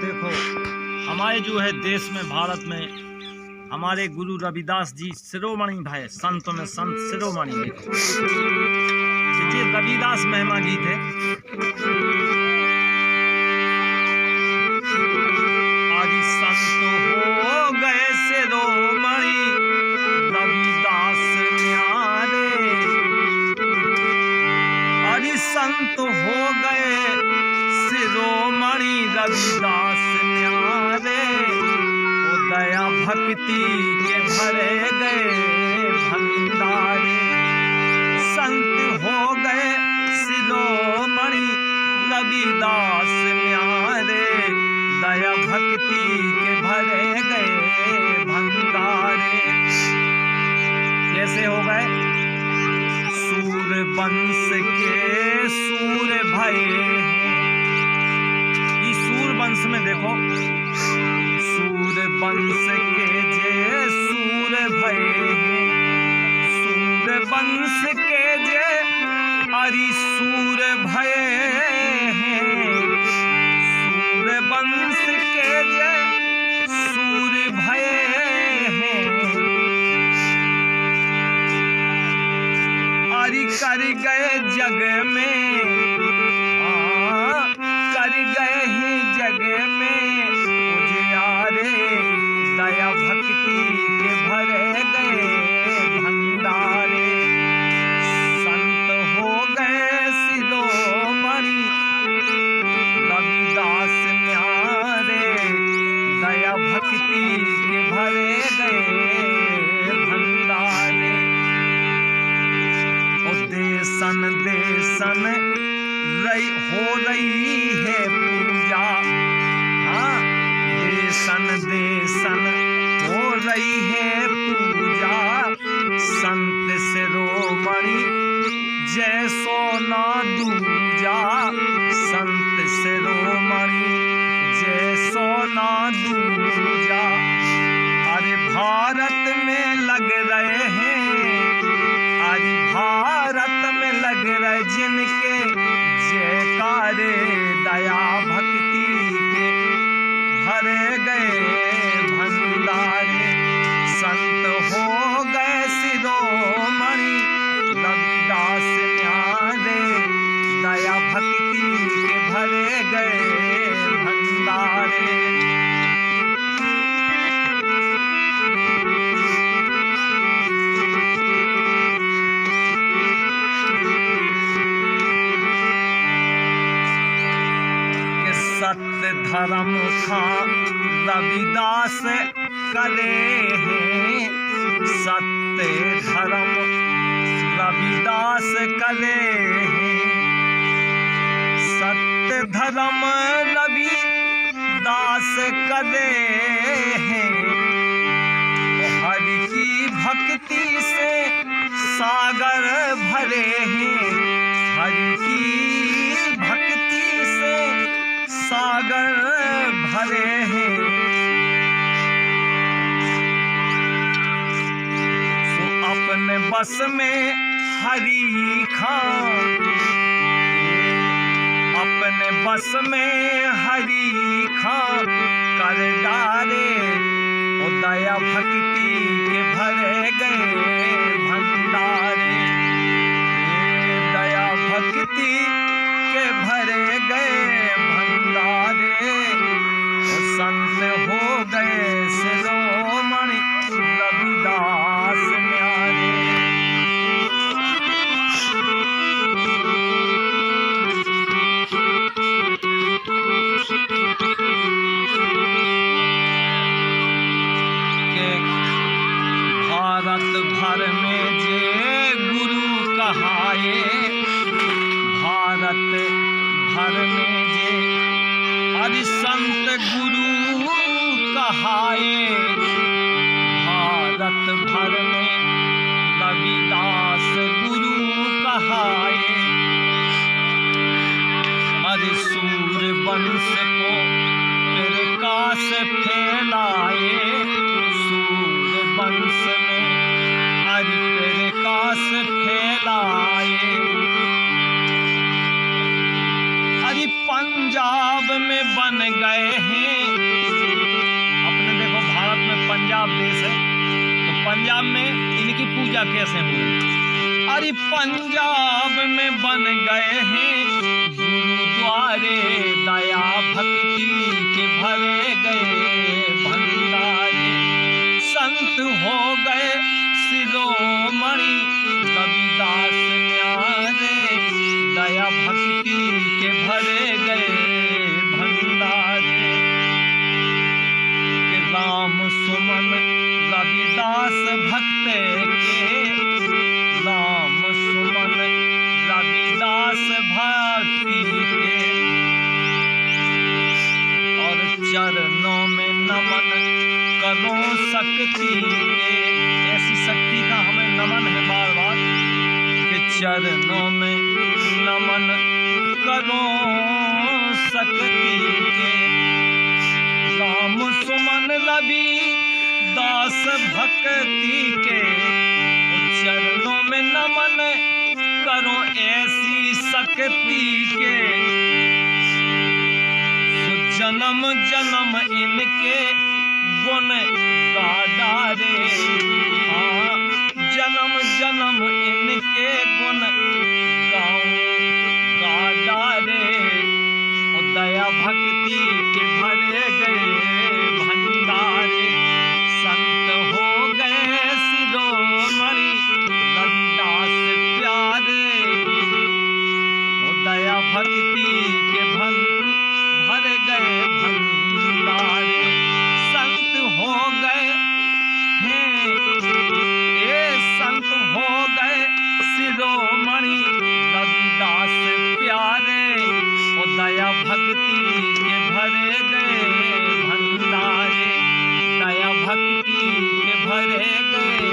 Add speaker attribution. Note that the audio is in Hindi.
Speaker 1: देखो हमारे जो है देश में भारत में हमारे गुरु रविदास जी शिरोमणि भाई संतों में संत शिरोमणि देखो जी रविदास महिमा गीत है। आदि संत हो गए शिरोमणि रविदास न्यारे, आदि संत हो गए शिरोमणि रविदास न्यारे, ओ दया भक्ति के भरे गए भंडारे। संत हो गए शिरोमणि रविदास न्यारे, दया भक्ति के भरे गए भंडारे। कैसे हो गए? सूर वंश के सूर भये, सूर वंश में देखो सूर वंश के जे सूर भये, सूर वंश के जे अरि सूर भये, सूर वंश के जे सूर भये। अरि कर गए जग में, कर गए ही जग में उजियारे, दया भक्ति के भरे गए भंडारे। संत हो गए शिरोमणि रविदास न्यारे, दया भक्ति के भरे गए भंडारे। और देशन देशन हो रही है पूजा, हाँ देशन देशन हो रही है पूजा। संत शिरोमणि जय सोना दूजा, संत शिरोमणि जय सोना दूजा। अरे भारत में लग रहे हैं, आज भारत में लग रहे जिनके जयकारे, दया भक्ति के भरे गए भंडारे। संत हो गए शिरोमणि रविदास न्यारे, दया भक्ति के भरे गए भंडारे। सत्य धर्म का रविदास करे हैं, सत्य धर्म रविदास करे हैं, सत्य धर्म रविदास करे हैं। हरि की भक्ति से सागर भरे हैं, हरि की भक्ति से सागर भरे हैं। सो अपने बस में हरि खां, अपने बस में हरि खां कर डारे, ओ दया भक्ति के भरे गए भंडारे। दया भक्ति के भरे गए भंडारे। संत हो गए शिरोमणि रविदास न्यारे। के भारत भर में जे गुरु कहाए, भारत भर में जे अरि संत गुरु कहाए, भारत भर में रविदास गुरु कहाए। अरि सूर वंश को प्रकाश फैलाए, सूर वंश में अरि प्रकाश फैलाए। अरि पंजाब में बन गए हैं। अपने देखो भारत में पंजाब देश है, तो पंजाब में इनकी पूजा कैसे हुई? अरे पंजाब में बन गए हैं गुरुद्वारे, दया भक्ति के भरे गए भंडारे। संत हो गए शिरोमणि रविदास न्यारे, दया भक्ति के भरे गए भंडारे। कि राम सुमन रविदास भक्त के, राम सुमन रविदास भक्ति के। और चरणों में नमन करो शक्ति के, ऐसी शक्ति का हमें नमन है बार बार। कि चरणों में नमन करो शक्ति के। राम सुमन रविदास भक्ति के, चरणों में नमन करो ऐसी शक्ति के। जन्म जन्म इनके गुण गाडारे, हाँ जन्म जन्म इनके गुण गाडारे। दया भक्ति के भरे गए भंडारे। संत हो गए शिरोमणि रविदास प्यारे, दया भक्ति के भर गए भंडारे। संत हो गए हैं, ये संत हो गए शिरोमणि रविदास प्यारे, दया भक्ति के भरे गए भंडारे, दया भक्ति के भरे गए